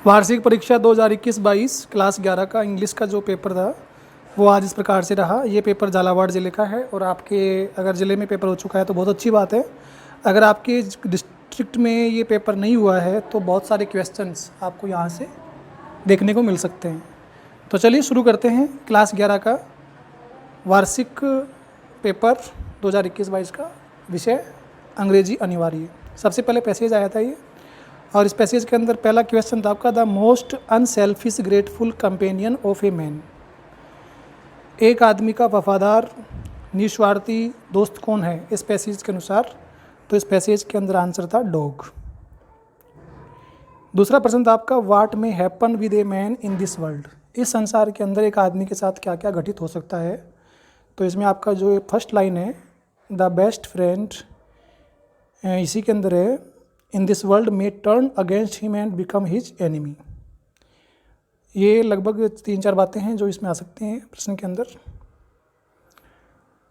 वार्षिक परीक्षा 2021-22 क्लास 11 का इंग्लिश का जो पेपर था वो आज इस प्रकार से रहा। ये पेपर झालावाड़ ज़िले का है और आपके अगर ज़िले में पेपर हो चुका है तो बहुत अच्छी बात है। अगर आपके डिस्ट्रिक्ट में ये पेपर नहीं हुआ है तो बहुत सारे क्वेश्चंस आपको यहाँ से देखने को मिल सकते हैं। तो चलिए शुरू करते हैं क्लास 11 का वार्षिक पेपर 2021-22 का विषय अंग्रेजी अनिवार्य। सबसे पहले पैसेज आया था ये, और इस पैसेज के अंदर पहला क्वेश्चन था आपका, the most unselfish grateful companion of A man. एक आदमी का वफादार निस्वार्थी दोस्त कौन है इस पैसेज के अनुसार? तो इस पैसेज के अंदर आंसर था डॉग। दूसरा प्रश्न था आपका, व्हाट में happen with a man in this world. इस संसार के अंदर एक आदमी के साथ क्या क्या घटित हो सकता है? तो इसमें आपका जो फर्स्ट लाइन है, द बेस्ट फ्रेंड, इसी के अंदर है, इन दिस वर्ल्ड में turn against him and become his enemy. ये लगभग 3-4 बातें हैं जो इसमें आ सकती हैं प्रश्न के अंदर।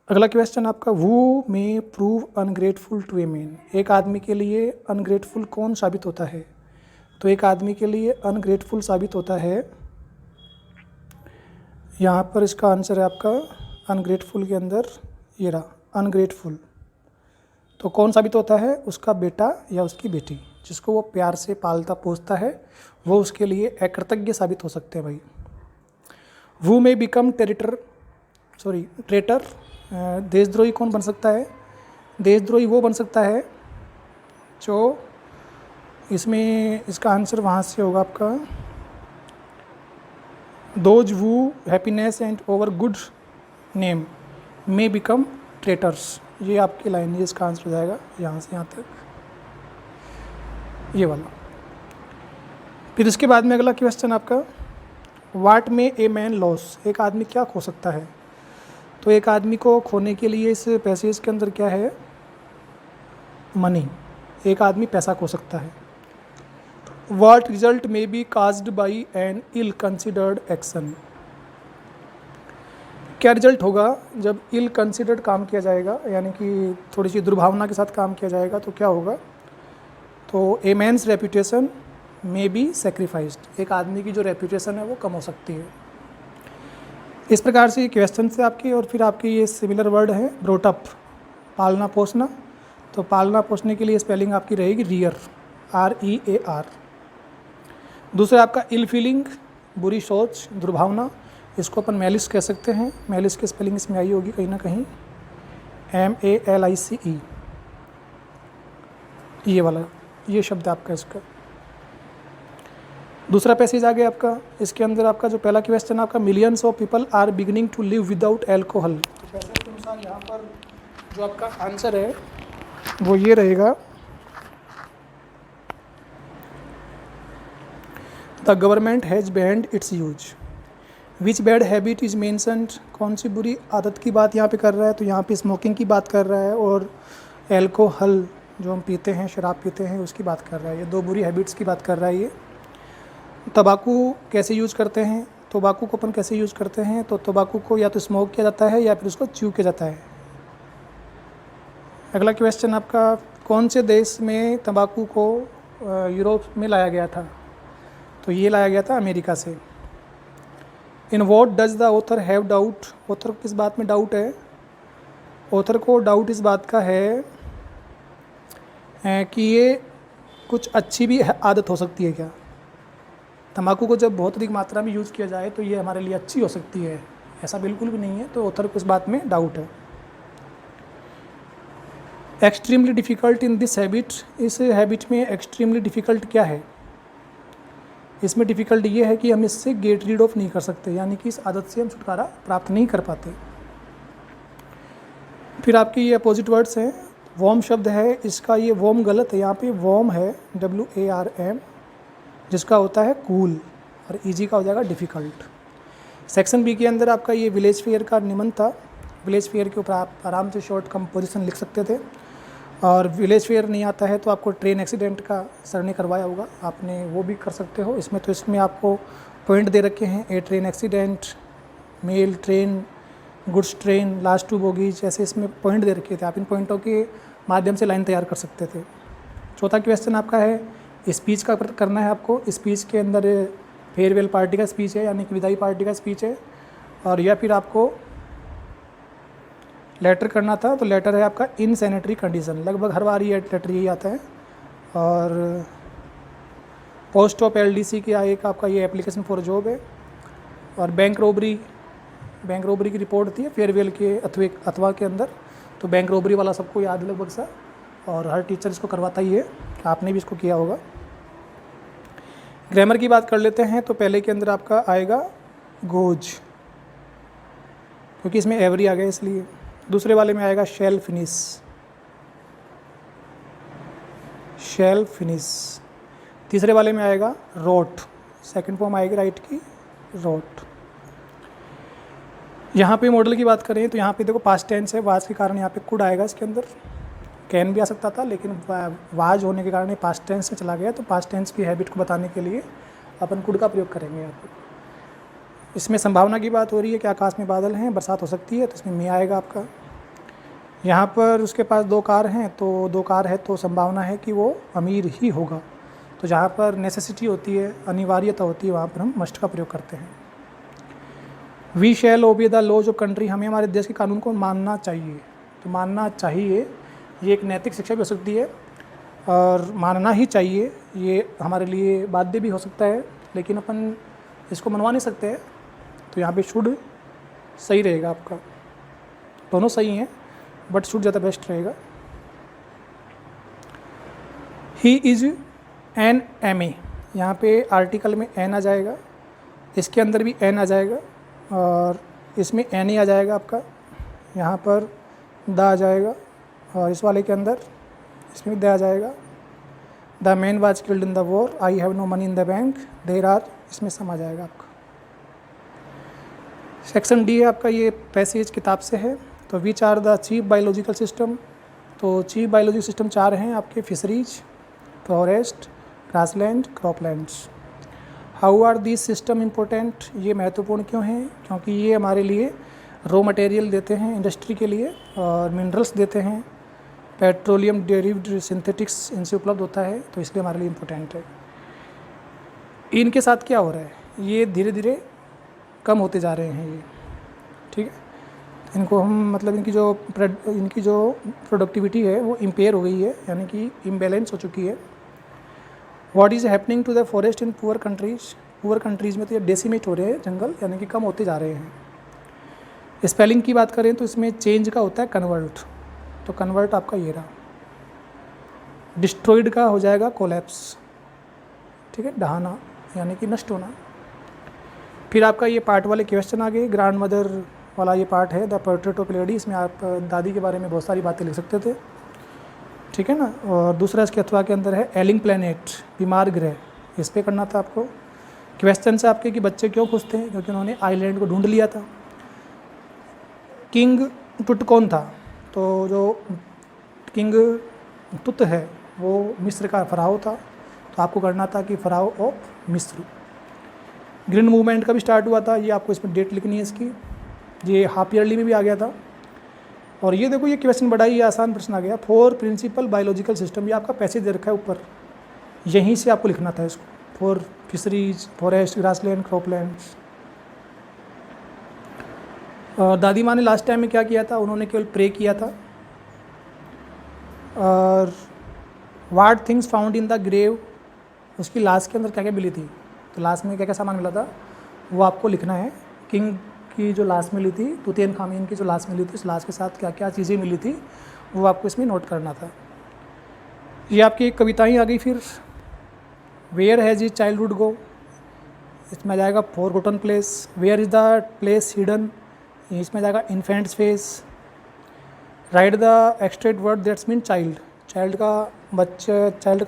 अगला क्वेश्चन आपका, who may prove ungrateful to a man. एक आदमी के लिए अनग्रेटफुल कौन साबित होता है? तो एक आदमी के लिए अनग्रेटफुल साबित होता है, यहाँ पर इसका आंसर है आपका अनग्रेटफुल के अंदर ये रहा, अनग्रेटफुल। तो कौन साबित होता है? उसका बेटा या उसकी बेटी, जिसको वो प्यार से पालता पोसता है, वो उसके लिए अकृतज्ञ साबित हो सकते हैं भाई। वो में बिकम ट्रेटर, देशद्रोही कौन बन सकता है? देशद्रोही वो बन सकता है जो, इसमें इसका आंसर वहाँ से होगा आपका, those who happiness and our good name may become traitors. ये आपकी लाइन है, इसका आंसर हो जाएगा यहाँ से यहाँ तक, ये वाला। फिर इसके बाद में अगला क्वेश्चन आपका, व्हाट में ए मैन लॉस। एक आदमी क्या खो सकता है? तो एक आदमी को खोने के लिए इस पैसेज के अंदर क्या है? मनी। एक आदमी पैसा खो सकता है। What result may be caused by an ill considered action. क्या रिजल्ट होगा जब इल कंसिडर्ड काम किया जाएगा, यानी कि थोड़ी सी दुर्भावना के साथ काम किया जाएगा तो क्या होगा? तो a man's reputation may be sacrificed. एक आदमी की जो रेपुटेशन है वो कम हो सकती है। इस प्रकार से ये क्वेश्चन से आपके, और फिर आपके ये सिमिलर वर्ड है ब्रोटअप, पालना पोसना। तो पालना पोसने के लिए स्पेलिंग आपकी रहेगी रियर, REAR। दूसरा आपका इल फीलिंग, बुरी सोच, दुर्भावना, इसको अपन मैलिस कह सकते हैं। मैलिस की स्पेलिंग इसमें आई होगी कहीं ना कहीं, MALICE, ये वाला, ये शब्द आपका इसका। दूसरा पैसेज आ गया आपका, इसके अंदर आपका जो पहला क्वेश्चन आपका, millions of people are beginning to live without alcohol. तो पैसेज के अनुसार यहाँ पर जो आपका आंसर है वो ये रहेगा, the government has band it's use. Which bad habit is mentioned. कौन सी बुरी आदत की बात यहाँ पे कर रहा है? तो यहाँ पे स्मोकिंग की बात कर रहा है, और एल्कोहल जो हम पीते हैं, शराब पीते हैं, उसकी बात कर रहा है। ये दो बुरी हैबिट्स की बात कर रहा है ये। तंबाकू कैसे यूज़ करते हैं? तंबाकू को अपन कैसे यूज़ करते हैं? तो तंबाकू को या तो स्मोक किया जाता है या फिर उसको च्यू किया जाता है। अगला क्वेश्चन आपका, कौन से देश में तंबाकू को यूरोप में लाया गया था? तो ये लाया गया था अमेरिका से। In what does the author have doubt. Author को किस बात में डाउट है? ऑथर को डाउट इस बात का है कि ये कुछ अच्छी भी आदत हो सकती है क्या? तंबाकू को जब बहुत अधिक मात्रा में यूज़ किया जाए तो ये हमारे लिए अच्छी हो सकती है, ऐसा बिल्कुल भी नहीं है। तो ऑथर को इस बात में डाउट है। Extremely difficult in this habit. इस हैबिट में एक्सट्रीमली डिफ़िकल्ट क्या है? इसमें डिफ़िकल्ट ये है कि हम इससे गेट रीड ऑफ नहीं कर सकते, यानी कि इस आदत से हम छुटकारा प्राप्त नहीं कर पाते। फिर आपके ये अपोजिट वर्ड्स हैं। वॉर्म शब्द है, इसका ये वॉर्म गलत है, यहाँ पे वॉर्म है WARM, जिसका होता है कूल, और ईजी का हो जाएगा डिफ़िकल्ट। सेक्शन बी के अंदर आपका ये विलेज फेयर का निबंध था। विलेज फेयर के ऊपर आप आराम से शॉर्ट कंपोजिशन लिख सकते थे, और विलेज फेयर नहीं आता है तो आपको ट्रेन एक्सीडेंट का सर ने करवाया होगा, आपने वो भी कर सकते हो इसमें। तो इसमें आपको पॉइंट दे रखे हैं, a train accident, mail train, goods train, last 2 bogies, ऐसे इसमें पॉइंट दे रखे थे। आप इन पॉइंटों के माध्यम से लाइन तैयार कर सकते थे। चौथा क्वेश्चन आपका है, स्पीच का करना है आपको। स्पीच के अंदर फेयरवेल पार्टी का स्पीच है, यानी कि विदाई पार्टी का स्पीच है, और या फिर आपको लेटर करना था, तो लेटर है आपका इन सैनिटरी कंडीशन। लगभग हर बार ये लेटर यही आता है। और पोस्ट ऑफ LDC की एक आपका ये एप्लीकेशन फॉर जॉब है। और बैंक रॉबरी की रिपोर्ट थी फेयरवेल के अथवा के अंदर, तो बैंक रॉबरी वाला सबको याद है लगभग सा, और हर टीचर इसको करवाता ही है, आपने भी इसको किया होगा। ग्रामर की बात कर लेते हैं, तो पहले के अंदर आपका आएगा गोज, क्योंकि इसमें एवरी आ गया इसलिए। दूसरे वाले में आएगा शैल फिनिश। तीसरे वाले में आएगा रोट, सेकंड फॉर्म आएगी राइट की, रोट। यहाँ पे मॉडल की बात करें तो यहाँ पे देखो पास्ट टेंस है, वाज के कारण यहाँ पे कुड आएगा इसके अंदर। कैन भी आ सकता था, लेकिन वाज होने के कारण ये पास्ट टेंस में चला गया, तो पास्ट टेंस की हैबिट को बताने के लिए अपन कुड का प्रयोग करेंगे यहाँ पे। इसमें संभावना की बात हो रही है कि आकाश में बादल हैं, बरसात हो सकती है, तो इसमें मे आएगा आपका। यहाँ पर उसके पास 2 कार हैं, तो 2 कार है तो संभावना है कि वो अमीर ही होगा। तो जहाँ पर नेसेसिटी होती है, अनिवार्यता होती है, वहाँ पर हम मस्ट का प्रयोग करते हैं। We shall obey the laws of country, हमें हमारे देश के कानून को मानना चाहिए। तो मानना चाहिए ये एक नैतिक शिक्षा भी हो सकती है, और मानना ही चाहिए ये हमारे लिए बाध्य भी हो सकता है, लेकिन अपन इसको मनवा नहीं सकते हैं, तो यहाँ पे शुड सही रहेगा आपका। दोनों सही हैं, बट शुड ज़्यादा बेस्ट रहेगा। ही इज़ एन MA, यहाँ पे आर्टिकल में एन आ जाएगा, इसके अंदर भी एन आ जाएगा, और इसमें एन ही आ जाएगा आपका। यहाँ पर द आ जाएगा, और इस वाले के अंदर इसमें द आ जाएगा। The man was killed in the war, I have no money in the bank, there are, इसमें सम आ जाएगा आपका। सेक्शन D है आपका, ये पैसेज किताब से है। तो which are the chief biological system, तो चीफ बायोलॉजिकल सिस्टम 4 हैं आपके, fisheries, forest, grassland, croplands. How are this system important, ये महत्वपूर्ण क्यों हैं? क्योंकि ये हमारे लिए रॉ मटेरियल देते हैं इंडस्ट्री के लिए, और मिनरल्स देते हैं, पेट्रोलियम डेरिव्ड सिंथेटिक्स इनसे उपलब्ध होता है, तो इसलिए हमारे लिए इम्पोर्टेंट है। इनके साथ क्या हो रहा है, ये धीरे धीरे कम होते जा रहे हैं ये, ठीक है। इनको हम मतलब इनकी जो प्रोडक्टिविटी है वो इम्पेयर हो गई है, यानी कि इम्बैलेंस हो चुकी है। What is happening to the forest in poor countries में तो ये डेसिमेट हो रहे हैं जंगल, यानी कि कम होते जा रहे हैं। स्पेलिंग की बात करें तो इसमें चेंज का होता है कन्वर्ट, तो कन्वर्ट आपका ये रहा। डिस्ट्रॉयड का हो जाएगा कोलैप्स, ठीक है, ढहाना यानी कि नष्ट होना। फिर आपका ये पार्ट वाले क्वेश्चन आ गए। ग्रैंड मदर वाला ये पार्ट है, द पोर्ट्रेट ऑफ लेडी, इसमें आप दादी के बारे में बहुत सारी बातें लिख सकते थे, ठीक है ना। और दूसरा इसके अथवा के अंदर है एलिंग प्लैनेट, बीमार ग्रह, इस पर करना था आपको। क्वेश्चन से आपके कि बच्चे क्यों खुश थे, क्योंकि उन्होंने आइलैंड को ढूंढ लिया था। किंग टुट कौन था, तो जो किंग तुत है वो मिस्र का फ़राओ था, तो आपको करना था कि फ़राओ ऑफ मिस्र। ग्रीन मूवमेंट का भी स्टार्ट हुआ था, ये आपको इसमें डेट लिखनी है इसकी, ये हाफ ईयरली में भी आ गया था। और ये देखो ये क्वेश्चन बड़ा ही आसान प्रश्न आ गया, 4 प्रिंसिपल बायोलॉजिकल सिस्टम, ये आपका पैसेज दे रखा है ऊपर, यहीं से आपको लिखना था इसको। 4 फिशरीज, फॉरेस्ट, ग्रासलैंड, क्रॉपलैंड्स। और दादी माँ ने लास्ट टाइम में क्या किया था, उन्होंने केवल प्रे किया था। और what things found in the grave, उसकी लाश के अंदर क्या क्या मिली थी, तो लाश में क्या क्या सामान मिला था वो आपको लिखना है। किंग की जो लाश मिली थी, तुतनखामुन की जो लाश मिली थी, उस लाश के साथ क्या क्या चीज़ें मिली थी वो आपको इसमें नोट करना था। ये आपकी एक कविताएँ आ गई। फिर where has his childhood go, इसमें आ जाएगा forgotten place. Where is the place hidden, इसमें जाएगा infants face. Right the extract word that's mean child, child का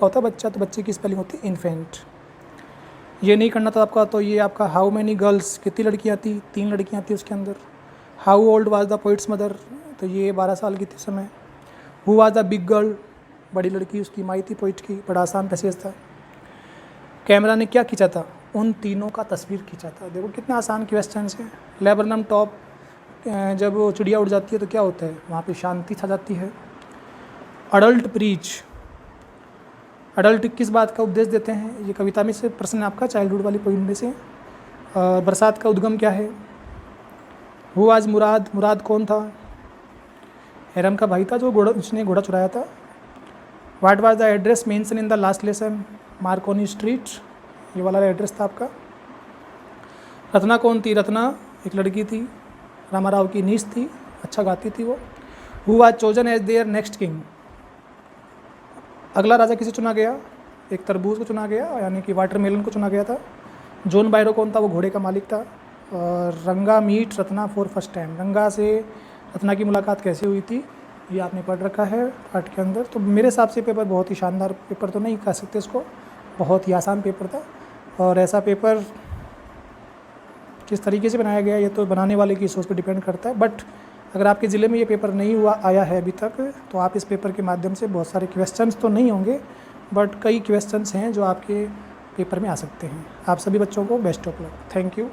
होता है बच्चा, तो बच्चे की स्पेलिंग होती है इन्फेंट। ये नहीं करना था आपका, तो ये आपका हाउ मैनी गर्ल्स, कितनी लड़कियाँ थी, 3 लड़कियाँ थी उसके अंदर। How old was the poets mother, तो ये 12 साल की थी समय। Who was the big girl, बड़ी लड़की उसकी माई थी पोइट की, बड़ा आसान पैसेज था। कैमरा ने क्या खींचा था, उन तीनों का तस्वीर खींचा था। देखो कितना आसान क्वेश्चन है। लेबरनम टॉप, जब वो चिड़िया उड़ जाती है तो क्या होता है, वहाँ पे शांति छा जाती है। अडल्ट प्रीच, अडल्ट किस बात का उपदेश देते हैं, ये कविता में से प्रश्न है आपका, चाइल्डहुड वाली पोइम में से। और बरसात का उद्गम क्या है? हु वाज मुराद, मुराद कौन था? हिरम का भाई था जो उसने घोड़ा चुराया था। What was the address mention in the last lesson? Markovnikov street, ये वाला एड्रेस था आपका। रत्ना कौन थी? रत्ना एक लड़की थी, रामाराव की नीस थी, अच्छा गाती थी वो। Who was chosen as their next king? अगला राजा किसे चुना गया? एक तरबूज को चुना गया, यानी कि वाटरमेलन को चुना गया था। जॉन बायरो कौन था? वो घोड़े का मालिक था। और Ranga meet Ratna for first time, Ranga से रत्ना की मुलाकात कैसे हुई थी, ये आपने पढ़ रखा है पार्ट के अंदर। तो मेरे हिसाब से पेपर बहुत ही शानदार पेपर तो नहीं कह सकते इसको, बहुत ही आसान पेपर था। और ऐसा पेपर किस तरीके से बनाया गया ये तो बनाने वाले की सोच पर डिपेंड करता है। बट अगर आपके ज़िले में ये पेपर नहीं हुआ आया है अभी तक, तो आप इस पेपर के माध्यम से बहुत सारे क्वेश्चंस तो नहीं होंगे, बट कई क्वेश्चंस हैं जो आपके पेपर में आ सकते हैं। आप सभी बच्चों को best of luck. Thank you.